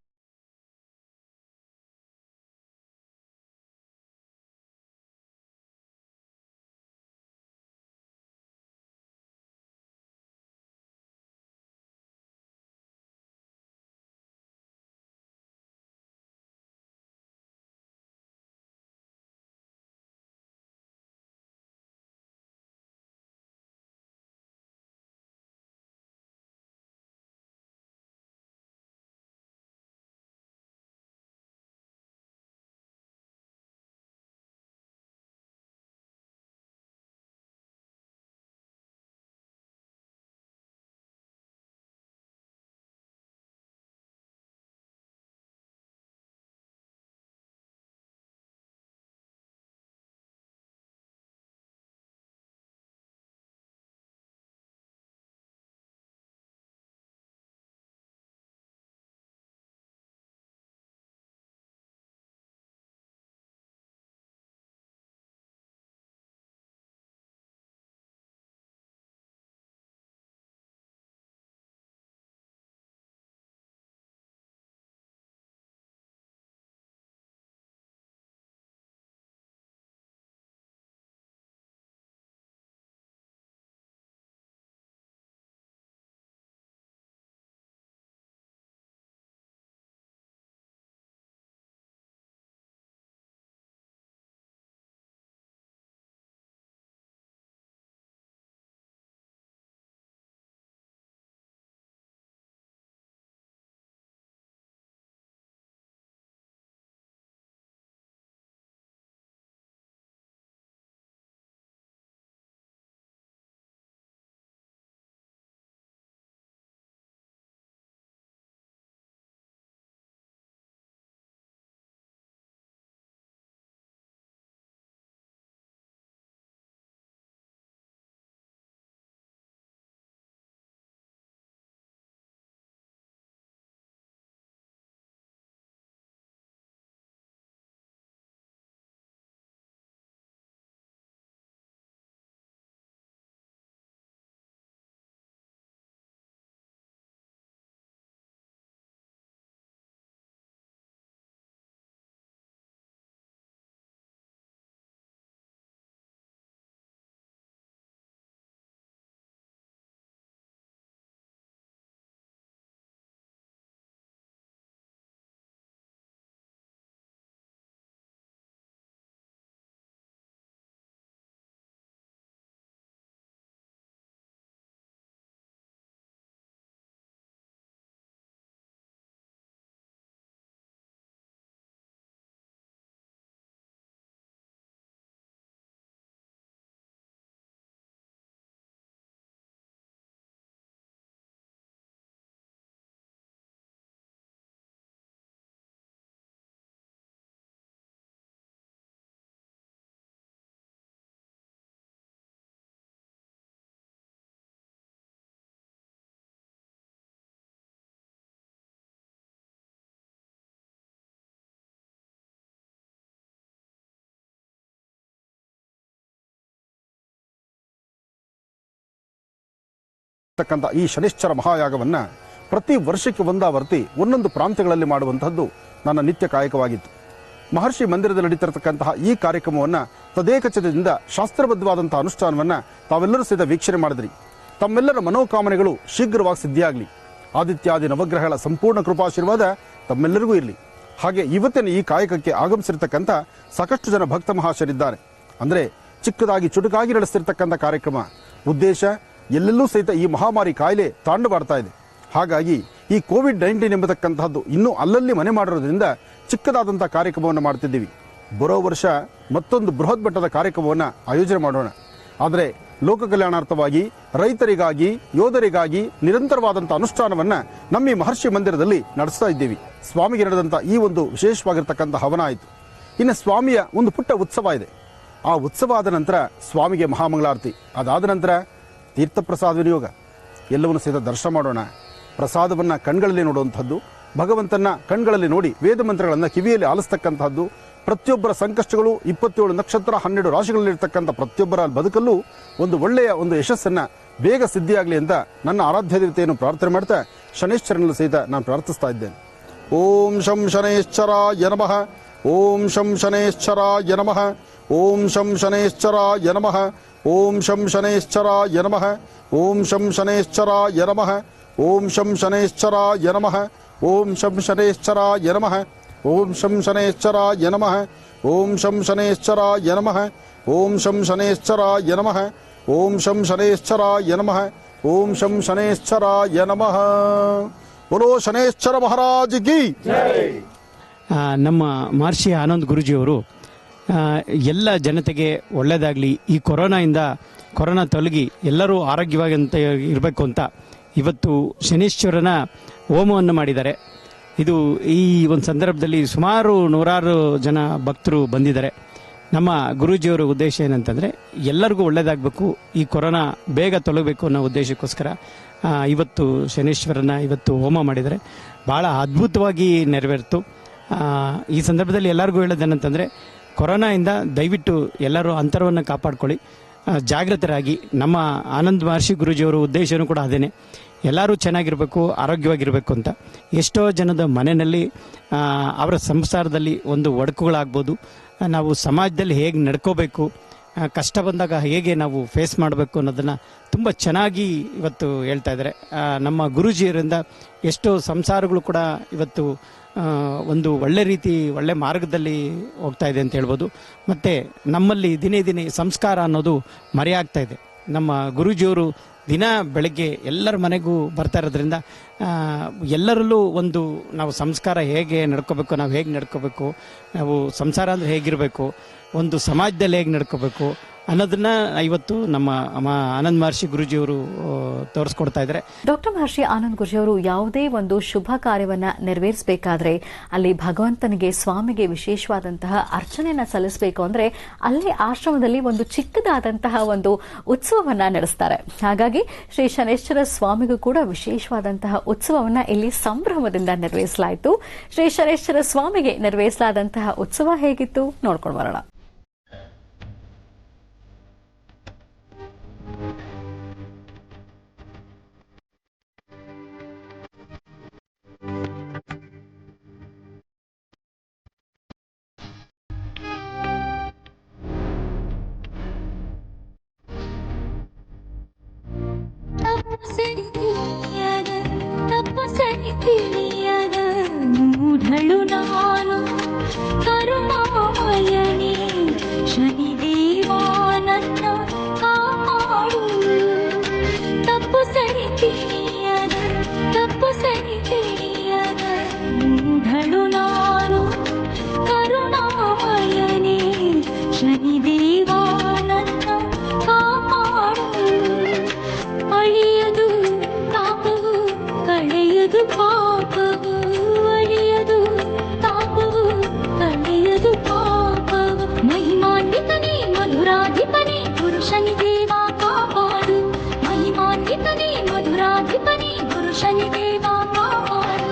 ನಡೆಯತಕ್ಕಂಥ ಈ ಶನಿಶ್ಚರ ಮಹಾಯಾಗವನ್ನು ಪ್ರತಿ ವರ್ಷಕ್ಕೆ ಒಂದಾವರ್ತಿ ಒಂದೊಂದು ಪ್ರಾಂತ್ಯಗಳಲ್ಲಿ ಮಾಡುವಂತಹದ್ದು ನನ್ನ ನಿತ್ಯ ಕಾಯಕವಾಗಿತ್ತು. ಮಹರ್ಷಿ ಮಂದಿರದಲ್ಲಿ ನಡೀತಿರತಕ್ಕಂತಹ ಈ ಕಾರ್ಯಕ್ರಮವನ್ನು ತದೇಕಚಿತದಿಂದ ಶಾಸ್ತ್ರಬದ್ಧವಾದಂತಹ ಅನುಷ್ಠಾನವನ್ನು ತಾವೆಲ್ಲರೂ ಸಹಿತ ವೀಕ್ಷಣೆ ಮಾಡಿದ್ರಿ. ತಮ್ಮೆಲ್ಲರ ಮನೋಕಾಮನೆಗಳು ಶೀಘ್ರವಾಗಿ ಸಿದ್ಧಿಯಾಗಲಿ. ಆದಿತ್ಯಾದಿ ನವಗ್ರಹಗಳ ಸಂಪೂರ್ಣ ಕೃಪಾಶೀರ್ವಾದ ತಮ್ಮೆಲ್ಲರಿಗೂ ಇರಲಿ. ಹಾಗೆ ಇವತ್ತಿನ ಈ ಕಾಯಕಕ್ಕೆ ಆಗಮಿಸಿರ್ತಕ್ಕಂಥ ಸಾಕಷ್ಟು ಜನ ಭಕ್ತ ಮಹಾಶಯರಿದ್ದಾರೆ. ಅಂದರೆ ಚಿಕ್ಕದಾಗಿ ಚುಟುಕಾಗಿ ನಡೆಸ್ತಿರ್ತಕ್ಕಂಥ ಕಾರ್ಯಕ್ರಮ. ಉದ್ದೇಶ ಎಲ್ಲೆಲ್ಲೂ ಸಹಿತ ಈ ಮಹಾಮಾರಿ ಕಾಯಿಲೆ ತಾಂಡವಾಡ್ತಾ ಇದೆ. ಹಾಗಾಗಿ ಈ ಕೋವಿಡ್-19 ಎಂಬತಕ್ಕಂತಹದ್ದು ಇನ್ನೂ ಅಲ್ಲಲ್ಲಿ ಮನೆ ಮಾಡಿರೋದ್ರಿಂದ ಚಿಕ್ಕದಾದಂಥ ಕಾರ್ಯಕ್ರಮವನ್ನು ಮಾಡ್ತಿದ್ದೀವಿ. ಬರೋ ವರ್ಷ ಮತ್ತೊಂದು ಬೃಹತ್ ಮಟ್ಟದ ಕಾರ್ಯಕ್ರಮವನ್ನು ಆಯೋಜನೆ ಮಾಡೋಣ. ಆದರೆ ಲೋಕ ಕಲ್ಯಾಣಾರ್ಥವಾಗಿ, ರೈತರಿಗಾಗಿ, ಯೋಧರಿಗಾಗಿ ನಿರಂತರವಾದಂಥ ಅನುಷ್ಠಾನವನ್ನು ನಮ್ಮ ಈ ಮಹರ್ಷಿ ಮಂದಿರದಲ್ಲಿ ನಡೆಸ್ತಾ ಇದ್ದೀವಿ. ಸ್ವಾಮಿಗೆ ನಡೆದಂಥ ಈ ಒಂದು ವಿಶೇಷವಾಗಿರ್ತಕ್ಕಂಥ ಹವನ ಆಯಿತು. ಇನ್ನು ಸ್ವಾಮಿಯ ಒಂದು ಪುಟ್ಟ ಉತ್ಸವ ಇದೆ. ಆ ಉತ್ಸವ ಆದ ನಂತರ ಸ್ವಾಮಿಗೆ ಮಹಾಮಂಗಳಾರತಿ, ಅದಾದ ನಂತರ ತೀರ್ಥಪ್ರಸಾದ ವಿನಿಯೋಗ, ಎಲ್ಲವನ್ನು ಸಹಿತ ದರ್ಶನ ಮಾಡೋಣ. ಪ್ರಸಾದವನ್ನು ಕಣ್ಗಳಲ್ಲಿ ನೋಡುವಂಥದ್ದು, ಭಗವಂತನ ಕಣ್ಗಳಲ್ಲಿ ನೋಡಿ ವೇದ ಮಂತ್ರಗಳನ್ನು ಕಿವಿಯಲ್ಲಿ ಆಲಿಸ್ತಕ್ಕಂಥದ್ದು, ಪ್ರತಿಯೊಬ್ಬರ ಸಂಕಷ್ಟಗಳು 27 ನಕ್ಷತ್ರ 12 ರಾಶಿಗಳಲ್ಲಿರ್ತಕ್ಕಂಥ ಪ್ರತಿಯೊಬ್ಬರ ಬದುಕಲ್ಲೂ ಒಂದು ಒಳ್ಳೆಯ ಒಂದು ಯಶಸ್ಸನ್ನು ಬೇಗ ಸಿದ್ಧಿಯಾಗಲಿ ಅಂತ ನನ್ನ ಆರಾಧ್ಯ ದೇವತೆಯನ್ನು ಪ್ರಾರ್ಥನೆ ಮಾಡ್ತಾ ಶನೇಶ್ವರನಲ್ಲೂ ಸಹಿತ ನಾನು ಪ್ರಾರ್ಥಿಸ್ತಾ ಇದ್ದೇನೆ. ಓಂ ಶಂ ಶನೇಶ್ವರಾಯ ನಮಃ. ಓಂ ಶಂ ಶನೇಶ್ವರಾಯ ನಮಃ. ಓಂ ಶಂ ಶನೇಶ್ವರಾಯ ನಮಃ. ಓಂ ಶಂ ಶನೇಶ್ವರಾಯ ನಮಃ. ಓಂ ಶಂ ಶನೇಶ್ವರಾಯ ನಮಃ. ಓಂ ಶಂ ಶನೇಶ್ವರಾಯ ನಮಃ. ಓಂ ಶಂ ಶನೇಶ್ವರಾಯ ನಮಃ. ಓಂ ಶಂ ಶನೇಶ್ವರಾಯ ನಮಃ. ಓಂ ಶಂ ಶನೇಶ್ವರಾಯ ನಮಃ. ಓಂ ಶಂ ಶನೇಶ್ವರಾಯ ನಮಃ. ಓಂ ಶಂ ಶನೇಶ್ವರಾಯ ನಮಃ. ಓಂ ಶಂ ಶನೇಶ್ವರಾಯ ನಮಃ. ಬೋಲೋ ಶನೇಶ್ವರ ಮಹಾರಾಜ್ ಕಿ ನಮ್ಮ ಮಹರ್ಷಿ ಆನಂದ್ ಗುರುಜಿಯವರು ಎಲ್ಲ ಜನತೆಗೆ ಒಳ್ಳೆಯದಾಗಲಿ, ಈ ಕೊರೋನಾ ತೊಲಗಿ ಎಲ್ಲರೂ ಆರೋಗ್ಯವಾಗಿ ಅಂತ ಇರಬೇಕು ಅಂತ ಇವತ್ತು ಶನೀಶ್ವರನ ಹೋಮವನ್ನು ಮಾಡಿದ್ದಾರೆ. ಇದು ಈ ಒಂದು ಸಂದರ್ಭದಲ್ಲಿ ಸುಮಾರು 100 ಜನ ಭಕ್ತರು ಬಂದಿದ್ದಾರೆ. ನಮ್ಮ ಗುರೂಜಿಯವರ ಉದ್ದೇಶ ಏನಂತಂದರೆ ಎಲ್ಲರಿಗೂ ಒಳ್ಳೆಯದಾಗಬೇಕು, ಈ ಕೊರೋನಾ ಬೇಗ ತೊಲಗಬೇಕು ಅನ್ನೋ ಉದ್ದೇಶಕ್ಕೋಸ್ಕರ ಇವತ್ತು ಶನೀಶ್ವರನ ಇವತ್ತು ಹೋಮ ಮಾಡಿದ್ದಾರೆ. ಭಾಳ ಅದ್ಭುತವಾಗಿ ನೆರವೇರಿತು. ಈ ಸಂದರ್ಭದಲ್ಲಿ ಎಲ್ಲರಿಗೂ ಹೇಳೋದೇನಂತಂದರೆ ಕೊರೋನಾಯಿಂದ ದಯವಿಟ್ಟು ಎಲ್ಲರೂ ಅಂತರವನ್ನು ಕಾಪಾಡ್ಕೊಳ್ಳಿ, ಜಾಗೃತರಾಗಿ. ನಮ್ಮ ಆನಂದ್ ಮಹರ್ಷಿ ಗುರೂಜಿಯವರ ಉದ್ದೇಶನೂ ಕೂಡ ಅದೇನೆ, ಎಲ್ಲರೂ ಚೆನ್ನಾಗಿರಬೇಕು, ಆರೋಗ್ಯವಾಗಿರಬೇಕು ಅಂತ. ಎಷ್ಟೋ ಜನದ ಮನೆಯಲ್ಲಿ ಅವರ ಸಂಸಾರದಲ್ಲಿ ಒಂದು ಒಡಕುಗಳಾಗ್ಬೋದು, ನಾವು ಸಮಾಜದಲ್ಲಿ ಹೇಗೆ ನಡ್ಕೋಬೇಕು, ಕಷ್ಟ ಬಂದಾಗ ಹೇಗೆ ನಾವು ಫೇಸ್ ಮಾಡಬೇಕು ಅನ್ನೋದನ್ನು ತುಂಬ ಚೆನ್ನಾಗಿ ಇವತ್ತು ಹೇಳ್ತಾ ಇದ್ದಾರೆ. ನಮ್ಮ ಗುರೂಜಿಯರಿಂದ ಎಷ್ಟೋ ಸಂಸಾರಗಳು ಕೂಡ ಇವತ್ತು ಒಂದು ಒಳ್ಳೆ ಮಾರ್ಗದಲ್ಲಿ ಹೋಗ್ತಾ ಇದೆ ಅಂತ ಹೇಳ್ಬೋದು. ಮತ್ತು ನಮ್ಮಲ್ಲಿ ದಿನೇ ದಿನೇ ಸಂಸ್ಕಾರ ಅನ್ನೋದು ಮರೆಯಾಗ್ತಾ ಇದೆ. ನಮ್ಮ ಗುರೂಜಿಯವರು ದಿನ ಬೆಳಗ್ಗೆ ಎಲ್ಲರ ಮನೆಗೂ ಬರ್ತಾ ಇರೋದ್ರಿಂದ ಎಲ್ಲರಲ್ಲೂ ಒಂದು ನಾವು ಸಂಸ್ಕಾರ ಹೇಗೆ ನಡ್ಕೋಬೇಕು, ನಾವು ಹೇಗೆ ನಡ್ಕೋಬೇಕು, ನಾವು ಸಂಸಾರ ಅಂದರೆ ಹೇಗಿರಬೇಕು, ಒಂದು ಸಮಾಜದಲ್ಲಿ ಹೇಗೆ ನಡ್ಕೋಬೇಕು ಅನ್ನೋದನ್ನ ಇವತ್ತು ನಮ್ಮ ಆನಂದ್ ಮಹರ್ಷಿ ಗುರೂಜಿಯವರು ತೋರಿಸ್ಕೊಡ್ತಾ ಇದ್ದಾರೆ. ಡಾಕ್ಟರ್ ಮಹರ್ಷಿ ಆನಂದ್ ಗುರೂಜಿಯವರು ಯಾವುದೇ ಒಂದು ಶುಭ ಕಾರ್ಯವನ್ನ ನೆರವೇರಿಸಬೇಕಾದ್ರೆ ಅಲ್ಲಿ ಭಗವಂತನಿಗೆ, ಸ್ವಾಮಿಗೆ ವಿಶೇಷವಾದಂತಹ ಅರ್ಚನೆಯನ್ನ ಸಲ್ಲಿಸಬೇಕು ಅಂದ್ರೆ ಅಲ್ಲಿ ಆಶ್ರಮದಲ್ಲಿ ಒಂದು ಚಿಕ್ಕದಾದಂತಹ ಒಂದು ಉತ್ಸವವನ್ನ ನಡೆಸ್ತಾರೆ. ಹಾಗಾಗಿ ಶ್ರೀ ಶನೇಶ್ವರ ಸ್ವಾಮಿಗೂ ಕೂಡ ವಿಶೇಷವಾದಂತಹ ಉತ್ಸವವನ್ನ ಇಲ್ಲಿ ಸಂಭ್ರಮದಿಂದ ನೆರವೇರಿಸಲಾಯಿತು. ಶ್ರೀ ಶನೇಶ್ವರ ಸ್ವಾಮಿಗೆ ನೆರವೇರಿಸಲಾದಂತಹ ಉತ್ಸವ ಹೇಗಿತ್ತು ನೋಡ್ಕೊಂಡು ಬರೋಣ. ತಪಸ್ಸರಿ ತಿಳಿಯದ ಮೂಢಳು ನಾನು ಕರುಣಾಮಯನೇ ಶನಿದೇವ ನನ್ನ ಕಾಪಾಡು. ತಪಸ್ಸರಿ ತಿಳಿಯದ ಮೂಢಳು ನಾನು ಕರುಣಾಮಯನೇ ಶನಿದೇವ ನನ್ನ ಕಾಪಾಡು. ಅಳಿಯದು ತಾಪವು ಕಳೆಯದು ಪಾಪವು, ಅಳಿಯದು ತಾಪವು ಕಳೆಯದು ಪಾಪವು. ಮಹಿಮಾನ್ವಿತನೇ ಮಧುರಾಧಿಪನೇ ಗುರು ಶನಿದೇವ ಕಾಪಾಡು. ಮಹಿಮಾನ್ವಿತನೇ ಮಧುರಾಧಿಪನೇ ಗುರು ಶನಿದೇವ ಕಾಪಾಡು.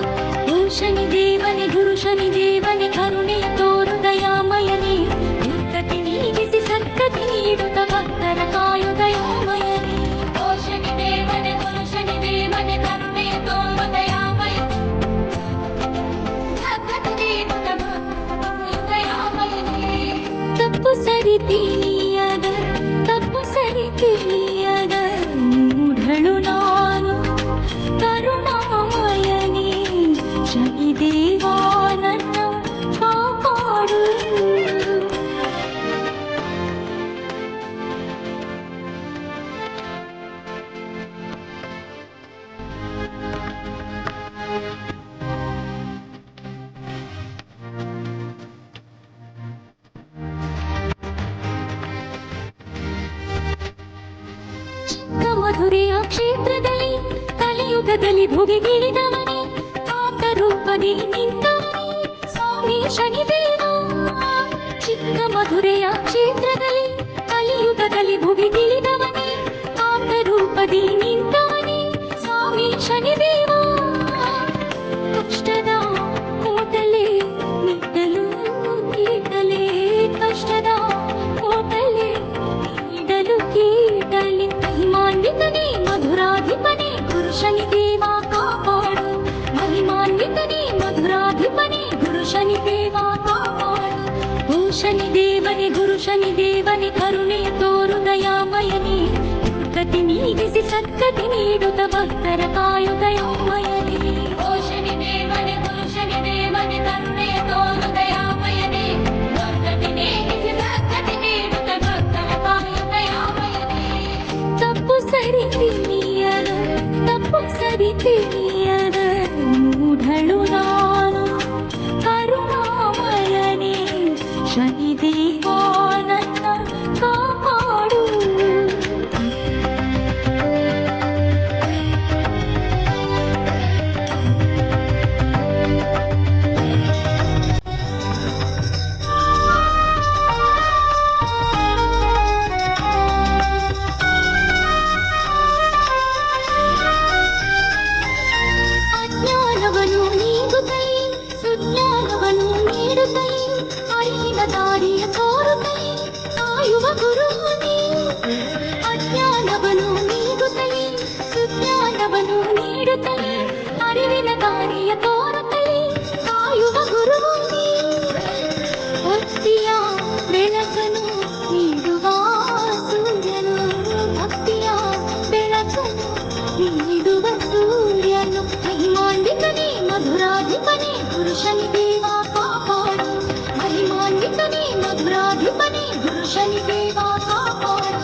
ಓ ಶನಿದೇವನೇ ಗುರು ಶನಿದೇವನೇ ಕರುಣೆಯ ತೋರು ದಯಾಮಯನೇ. ದುರ್ಗತಿ ನೀಗಿಸಿ ಸದ್ಗತಿ ನೀಡುತ್ತ ಭಕ್ತರ ಕಾಯು ದಯಾಮಯನೇ. ಓ ಶನಿದೇವನೇ ಗುರು ಶನಿ ಚಿಕ್ಕ ಮಧುರೆಯ ಕ್ಷೇತ್ರದಲ್ಲಿ ಕಲಿಯುಗದಲ್ಲಿ ಭುಗಿಗಿಳಿದವನೇ ಆಪ್ತ ರೂಪದಿ ನಿಂತವನೇ ಸ್ವಾಮಿ ಶನಿದೇವ. ಚಿಕ್ಕ ಮಧುರೆಯ ಕ್ಷೇತ್ರದಲ್ಲಿ ಕಲಿಯುಗದಲ್ಲಿ ಭುಗಿಗಿಳಿದವನೇ ಆಪ್ತ ರೂಪದಿ ನಿಂತವನೇ ಸ್ವಾಮಿ ಶನಿದೇವ. ಕಷ್ಟದ ಕೋಟಲೆ ನಿಟ್ಟಲು ಕೀಟಲೆ, ಕಷ್ಟದ ಕೋಟಲೆ ನೀಡಲು ಕೀಟಲೆ. ಮಹಿಮಾನ್ವಿತನೇ ಮಧುರಾಧಿಪನೇ ಗುರು ಶನಿದೇವ ಕಾಪಾಡು. ಮಹಿಮಾನ್ವಿತನೇ ಮಧುರಾಧಿಪನೇ ಗುರು ಶನಿದೇವ ಕಾಪಾಡು. ಓ ಶನಿದೇವನೇ ಗುರು ಶನಿದೇವನೇ ಕರುಣೆಯ ತೋರು ದಯಾಮಯನೇ. ದುರ್ಗತಿ ನೀಗಿಸಿ ಸದ್ಗತಿ ನೀಡುತ್ತ ಭಕ್ತರ ಕಾಯು ದಯಾಮಯನೇ. ಓ ಶನಿದೇವನೇ ಗುರು ಶನಿದೇವನೇ ಕರುಣೆಯ ತೋರು ದಯಾಮಯನೇ. ದುರ್ಗತಿ ನೀಗಿಸಿ ಸದ್ಗತಿ ನೀಡುತ್ತ ಭಕ್ತರ ಕಾಯು ದಯಾಮಯನೇ. ತಪ್ಪು ಸರಿ ತಿಳಿಯದ ತಪ್ಪು ಸರಿ ತಿಳಿಯದ ಮೂಢಳು ನಾನು ಕರುಣಾಮಯನೇ. ಶನಿದೇವ ನನ್ನ ಕಾಪಾಡು. ಅಜ್ಞಾನವನ್ನು ನೀಗುತ್ತೈ ಸುಜ್ಞಾನವನ್ನು ನೀಡುತ್ತೈ ಅರಿವಿನ ದಾರಿಯ ತೋರುತ್ತೈ ಕಾಯುವ ಗುರು ನೀ. ಅಜ್ಞಾನವನ್ನು ನೀಗುತ್ತೈ ಸುಜ್ಞಾನವನ್ನು ನೀಡುತ್ತೈ ಅರಿವಿನ ದಾರಿಯ ತೋರುತ್ತೈ ಕಾಯುವ ಗುರು ನೀ. ಭಕ್ತಿಯ ಬೆಳಕನ್ನು ನೀಡುವ ಸೂರ್ಯನು, ಭಕ್ತಿಯ ಬೆಳಕನ್ನು ನೀಡುವ ಸೂರ್ಯನು. ಮಹಿಮಾನ್ವಿತನೇ ಮಧುರಾಧಿಪನೇ ಗುರು ಶನಿದೇವ ಕಾಪಾಡು. ಮಹಿಮಾನ್ವಿತನೇ ಮಧುರಾಧಿಪನೇ ಗುರು ಶನಿದೇವ ಕಾಪಾಡು.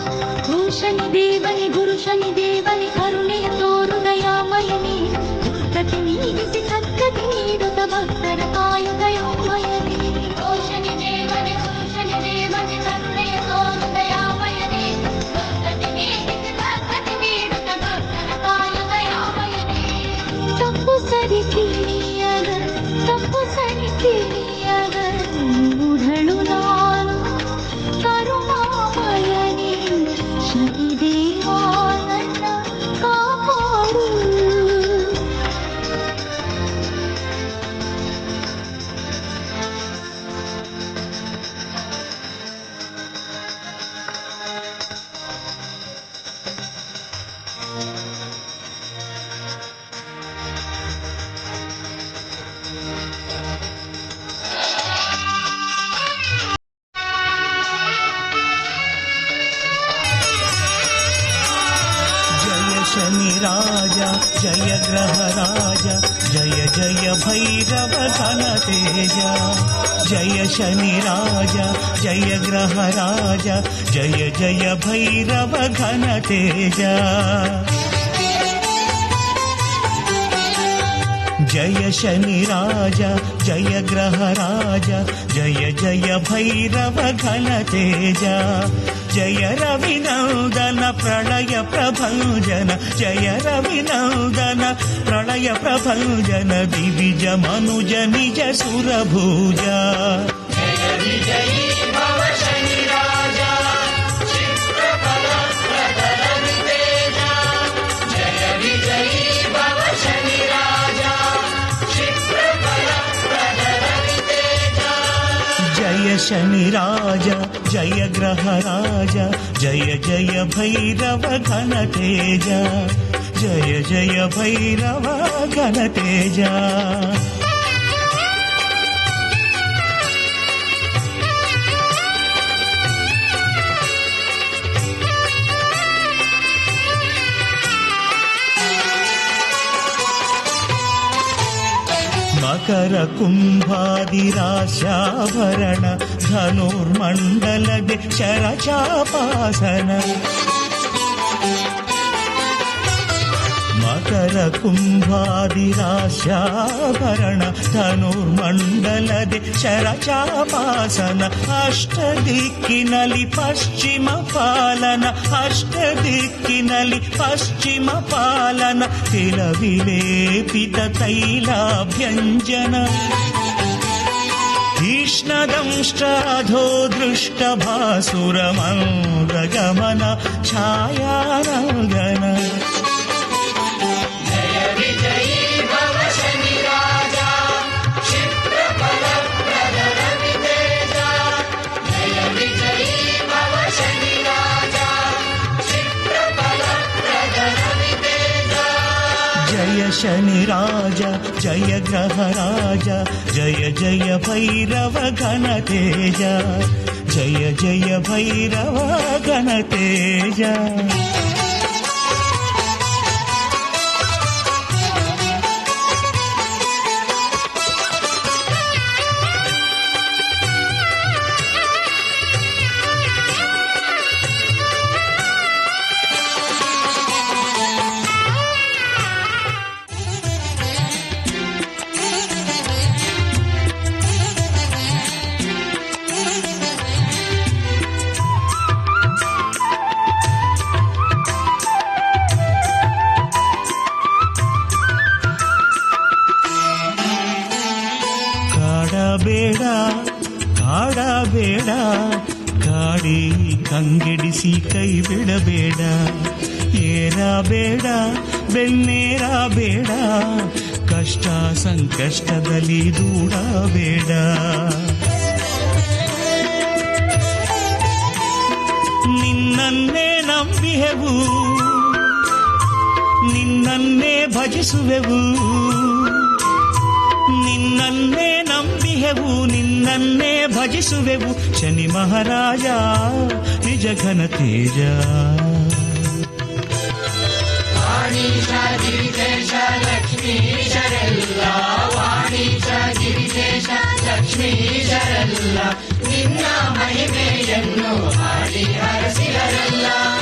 ಓ ಶನಿದೇವನೇ ಗುರು ಶನಿದೇವನೇ ಕರುಣೆಯ ತೋರು ದಯಾಮಯನೇ. ದುರ್ಗತಿ ನೀಗಿಸಿ ಸದ್ಗತಿ ನೀಡುತ್ತ ಭಕ್ತರ ಕಾಯು ದಯಾಮಯನೇ. ಓ ಶನಿದೇವನೇ ಗುರು ಶನಿದೇವನೇ ಕರುಣೆಯ ತೋರು ದಯಾಮಯನೇ. ದುರ್ಗತಿ ನೀಗಿಸಿ ಸದ್ಗತಿ ನೀಡುತ್ತ ಭಕ್ತರ ಕಾಯು ದಯಾಮಯನೇ. ತಪ್ಪು ಸರಿ ತಿಳಿಯದ ತಪ್ಪು ಸರಿ ತಿಳಿಯದ ಮೂಢಳು ನಾನು ಕರುಣಾಮಯನೇ. ಶನಿದೇವ ನನ್ನ ಕಾಪಾಡು. जय शनि राजा जय ग्रह राजा जय जय भैरव घन तेजा. जय शनि राजा जय ग्रह राजा जय जय भैरव घन तेजा. जय शनि राजा जय ग्रह राजा जय जय भैरव घन तेजा. जय रविनन्दन प्रलय प्रभञ्जन जय रविनन्दन प्रलय प्रभञ्जन दिविज मनुज निज सुरभुजा. जय विजयी भव शनि राजा चित्रफल प्रदलन तेजा. जय विजयी भव शनि राजा चित्रफल प्रदलन तेजा. जय शनि राजा जय ग्रह राजा जय जय भैरव घन तेजा. जय जय भैरव घन तेजा. मकर कुंभादिराशाभरण धनुर्मण्डलदे शरचापासन. ಮಕರ ಕುಂಭಾದಿರಾಶ್ಯಾಭರಣ ಧನುರ್ಮಂಡಲದೆ ಶರಚಾಪಾಸನ ಅಷ್ಟ ದಿಕ್ಕಿನಲ್ಲಿ ಪಶ್ಚಿಮ ಪಾಲನ ಅಷ್ಟ ದಿಕ್ಕಿನಲ್ಲಿ ಪಶ್ಚಿಮ ಪಾಲನ ತಿಲವಿಲೇಪಿತ ತೈಲಾಭ್ಯಂಜನ ತೀಕ್ಷ್ಣದಂಷ್ಟಾಧೋ ದೃಷ್ಟಭಾಸುರಮಂದಗಮನ ಛಾಯಾರಂಗನ जय शनि राजा जय ग्रह राजा जय जय भैरव घन तेज जय जय भैरव घन तेज ಬೇಡ ಕಾಡಬೇಡ ಕಾಡಿ ಕಂಗೆಡಿಸಿ ಕೈ ಬಿಡಬೇಡ ಏರಬೇಡ ಬೆನ್ನೇರಬೇಡ ಕಷ್ಟ ಸಂಕಷ್ಟದಲ್ಲಿ ದೂಡಬೇಡ ನಿನ್ನನ್ನೇ ನಂಬಿಹೆವು ನಿನ್ನನ್ನೇ ಭಜಿಸುವೆವು ನಿನ್ನನ್ನೇ ನಂಬಿಹೆವು ನಿನ್ನನ್ನೇ ಭಜಿಸುವೆವು ಶನಿ ಮಹಾರಾಜ ನಿಜ ಘನ ತೇಜ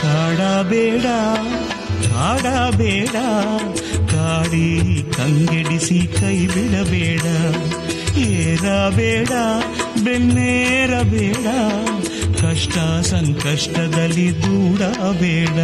ಕಾಡಬೇಡ ಕಾಡಬೇಡ ಕಾಡಿ ಕಂಗೆಡಿಸಿ ಕೈ ಬಿಡಬೇಡ ಏರಬೇಡ ಬೆನ್ನೇರಬೇಡ ಕಷ್ಟ ಸಂಕಷ್ಟದಲ್ಲಿ ದೂಡಬೇಡ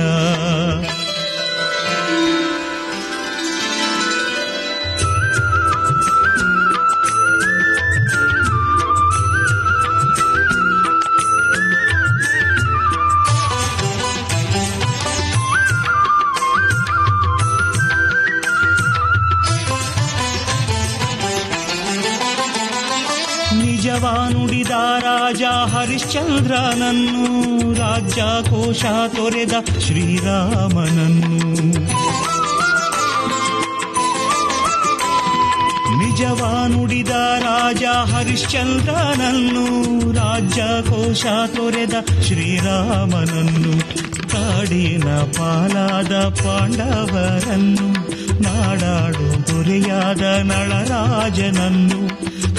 ನಿಜವಾನುಡಿದ ರಾಜ ಹರಿಶ್ಚಂದ್ರನನ್ನು ರಾಜ್ಯ ಕೋಶ ತೊರೆದ ಶ್ರೀರಾಮನನ್ನು ನಿಜವಾನುಡಿದ ರಾಜ ಹರಿಶ್ಚಂದ್ರನನ್ನು ರಾಜ್ಯ ಕೋಶ ತೊರೆದ ಶ್ರೀರಾಮನನ್ನು ಕಾಡಿನ ಪಾಲಾದ ಪಾಂಡವರನ್ನು ನಾಡಾಡು ದೊರೆಯಾದ ನಳರಾಜನನ್ನು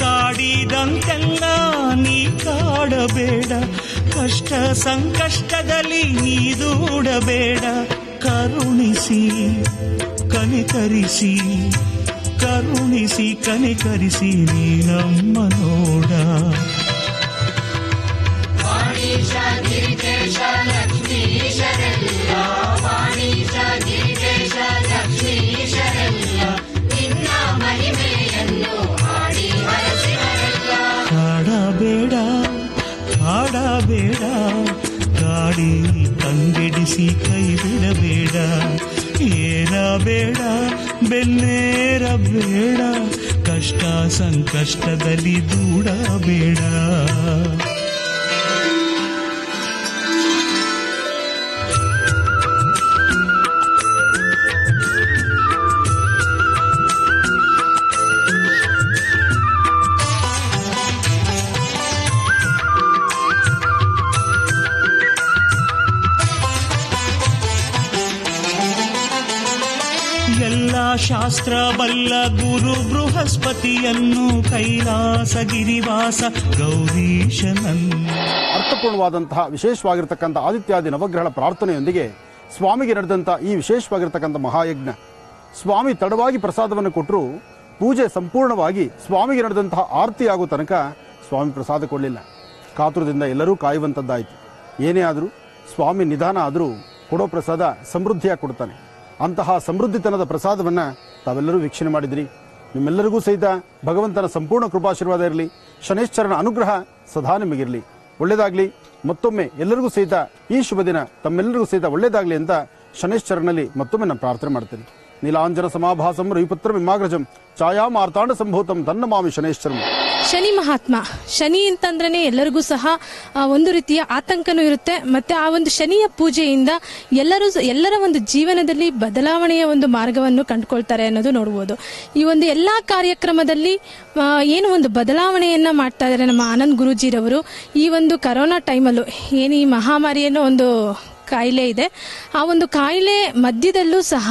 ಕಾಡಿದಂತೆಲ್ಲ ನೀ ಕಾಡಬೇಡ ಕಷ್ಟ ಸಂಕಷ್ಟದಲ್ಲಿ ನೀ ದೂಡಬೇಡ ಕರುಣಿಸಿ ಕನಿಕರಿಸಿ ಕರುಣಿಸಿ ಕನಿಕರಿಸಿ ನೀ ನಮ್ಮ ನೋಡ ಕಾಡಬೇಡ ಕಾಡಬೇಡ ಗಾಡಿ ಕಂಗೆಡಿಸಿ ಕೈ ಬಿಡಬೇಡ ಏರಬೇಡ ಬೆನ್ನೇರಬೇಡ ಕಷ್ಟ ಸಂಕಷ್ಟದಲ್ಲಿ ದೂಡಬೇಡ ಎಲ್ಲ ಶಾಸ್ತ್ರ ಬಲ್ಲ ಗುರು ಬೃಹಸ್ಪತಿಯನ್ನು ಕೈಲಾಸಗಿರಿವಾಸ ಗೌರೀಶನನ್ನು ಅರ್ಥಪೂರ್ಣವಾದಂತಹ ವಿಶೇಷವಾಗಿರ್ತಕ್ಕಂಥ ಆದಿತ್ಯಾದಿ ನವಗ್ರಹಗಳ ಪ್ರಾರ್ಥನೆಯೊಂದಿಗೆ ಸ್ವಾಮಿಗೆ ನಡೆದಂಥ ಈ ವಿಶೇಷವಾಗಿರ್ತಕ್ಕಂಥ ಮಹಾಯಜ್ಞ ಸ್ವಾಮಿ ತಡವಾಗಿ ಪ್ರಸಾದವನ್ನು ಕೊಟ್ಟರು ಪೂಜೆ ಸಂಪೂರ್ಣವಾಗಿ ಸ್ವಾಮಿಗೆ ನಡೆದಂತಹ ಆರತಿ ಆಗೋ ತನಕ ಸ್ವಾಮಿ ಪ್ರಸಾದ ಕೊಡಲಿಲ್ಲ. ಕಾತುರದಿಂದ ಎಲ್ಲರೂ ಕಾಯುವಂಥದ್ದಾಯಿತು. ಏನೇ ಆದರೂ ಸ್ವಾಮಿ ನಿಧಾನ ಆದರೂ ಕೊಡೋ ಪ್ರಸಾದ ಸಮೃದ್ಧಿಯಾಗಿ ಕೊಡ್ತಾನೆ. ಅಂತಹ ಸಮೃದ್ಧಿತನದ ಪ್ರಸಾದವನ್ನು ತಾವೆಲ್ಲರೂ ವೀಕ್ಷಣೆ ಮಾಡಿದ್ರಿ. ನಿಮ್ಮೆಲ್ಲರಿಗೂ ಸಹಿತ ಭಗವಂತನ ಸಂಪೂರ್ಣ ಕೃಪಾಶೀರ್ವಾದ ಇರಲಿ. ಶನೇಶ್ವರನ ಅನುಗ್ರಹ ಸದಾ ನಿಮಗಿರಲಿ. ಒಳ್ಳೆಯದಾಗಲಿ. ಮತ್ತೊಮ್ಮೆ ಎಲ್ಲರಿಗೂ ಸಹಿತ ಈ ಶುಭ ದಿನ ತಮ್ಮೆಲ್ಲರಿಗೂ ಸಹಿತ ಒಳ್ಳೆಯದಾಗಲಿ ಅಂತ ಶನೇಶ್ವರನಲ್ಲಿ ಮತ್ತೊಮ್ಮೆ ನಾನು ಪ್ರಾರ್ಥನೆ ಮಾಡ್ತೀನಿ. ನೀಲಾಂಜನ ಸಮಾಭಾಸಂ ರವಿಪುತ್ರ ವಿಮಾಗ್ರಜಂ ಛಾಯಾ ಮಾರ್ತಾಂಡ ಸಂಭೂತಂ ತನ್ನಮಾಮಿ ಶನೇಶ್ವರಂ. ಶನಿ ಮಹಾತ್ಮ, ಶನಿ ಅಂತಂದ್ರೆ ಎಲ್ಲರಿಗೂ ಸಹ ಒಂದು ರೀತಿಯ ಆತಂಕನೂ ಇರುತ್ತೆ. ಮತ್ತೆ ಆ ಒಂದು ಶನಿಯ ಪೂಜೆಯಿಂದ ಎಲ್ಲರ ಒಂದು ಜೀವನದಲ್ಲಿ ಬದಲಾವಣೆಯ ಒಂದು ಮಾರ್ಗವನ್ನು ಕಂಡುಕೊಳ್ತಾರೆ ಅನ್ನೋದು ನೋಡಬಹುದು. ಈ ಒಂದು ಎಲ್ಲಾ ಕಾರ್ಯಕ್ರಮದಲ್ಲಿ ಏನು ಒಂದು ಬದಲಾವಣೆಯನ್ನ ಮಾಡ್ತಾ ಇದ್ದಾರೆ ನಮ್ಮ ಆನಂದ್ ಗುರೂಜಿರವರು. ಈ ಒಂದು ಕರೋನಾ ಟೈಮಲ್ಲೂ ಏನು ಈ ಮಹಾಮಾರಿ ಅನ್ನೋ ಒಂದು ಕಾಯಿಲೆ ಇದೆ, ಆ ಒಂದು ಕಾಯಿಲೆ ಮಧ್ಯದಲ್ಲೂ ಸಹ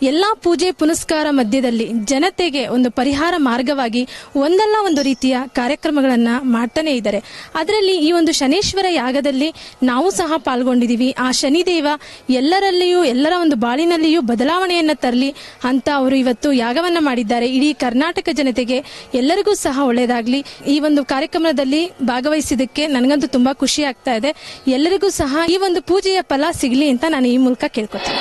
ಎಲ್ಲಾ ಪೂಜೆ ಪುನಸ್ಕಾರ ಮಧ್ಯದಲ್ಲಿ ಜನತೆಗೆ ಒಂದು ಪರಿಹಾರ ಮಾರ್ಗವಾಗಿ ಒಂದಲ್ಲ ಒಂದು ರೀತಿಯ ಕಾರ್ಯಕ್ರಮಗಳನ್ನ ಮಾಡ್ತಾನೆ ಇದ್ದಾರೆ. ಅದರಲ್ಲಿ ಈ ಒಂದು ಶನೇಶ್ವರ ಯಾಗದಲ್ಲಿ ನಾವು ಸಹ ಪಾಲ್ಗೊಂಡಿದ್ದೀವಿ. ಆ ಶನಿದೇವ ಎಲ್ಲರಲ್ಲಿಯೂ ಎಲ್ಲರ ಒಂದು ಬಾಳಿನಲ್ಲಿಯೂ ಬದಲಾವಣೆಯನ್ನ ತರಲಿ ಅಂತ ಅವರು ಇವತ್ತು ಯಾಗವನ್ನ ಮಾಡಿದ್ದಾರೆ. ಇಡೀ ಕರ್ನಾಟಕ ಜನತೆಗೆ ಎಲ್ಲರಿಗೂ ಸಹ ಒಳ್ಳೆಯದಾಗ್ಲಿ. ಈ ಒಂದು ಕಾರ್ಯಕ್ರಮದಲ್ಲಿ ಭಾಗವಹಿಸಿದ್ದಕ್ಕೆ ನನಗಂತೂ ತುಂಬಾ ಖುಷಿ ಆಗ್ತಾ ಇದೆ. ಎಲ್ಲರಿಗೂ ಸಹ ಈ ಒಂದು ಪೂಜೆಯ ಫಲ ಸಿಗಲಿ ಅಂತ ನಾನು ಈ ಮೂಲಕ ಕೇಳ್ಕೊತೀನಿ.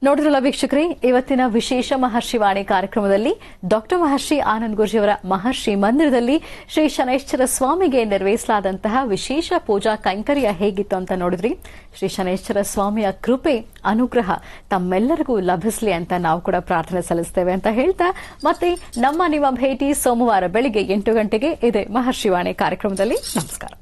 ನೋಡಿದ್ರಲ್ಲ ವೀಕ್ಷಕರೇ, ಇವತ್ತಿನ ವಿಶೇಷ ಮಹರ್ಷಿವಾಣಿ ಕಾರ್ಯಕ್ರಮದಲ್ಲಿ ಡಾಕ್ಟರ್ ಮಹರ್ಷಿ ಆನಂದ್ ಗುರೂಜಿಯವರ ಮಹರ್ಷಿ ಮಂದಿರದಲ್ಲಿ ಶ್ರೀ ಶನೈಶ್ಚರ ಸ್ವಾಮಿಗೆ ನೆರವೇರಿಸಲಾದಂತಹ ವಿಶೇಷ ಪೂಜಾ ಕೈಂಕರ್ಯ ಹೇಗಿತ್ತು ಅಂತ ನೋಡಿದ್ರಿ. ಶ್ರೀ ಶನೈಶ್ಚರ ಸ್ವಾಮಿಯ ಕೃಪೆ ಅನುಗ್ರಹ ತಮ್ಮೆಲ್ಲರಿಗೂ ಲಭಿಸಲಿ ಅಂತ ನಾವು ಕೂಡ ಪ್ರಾರ್ಥನೆ ಸಲ್ಲಿಸ್ತೇವೆ ಅಂತ ಹೇಳ್ತಾ ಮತ್ತೆ ನಿಮ್ಮ ಭೇಟಿ ಸೋಮವಾರ ಬೆಳಿಗ್ಗೆ 8 ಗಂಟೆಗೆ ಇದೆ ಮಹರ್ಷಿವಾಣಿ ಕಾರ್ಯಕ್ರಮದಲ್ಲಿ. ನಮಸ್ಕಾರ.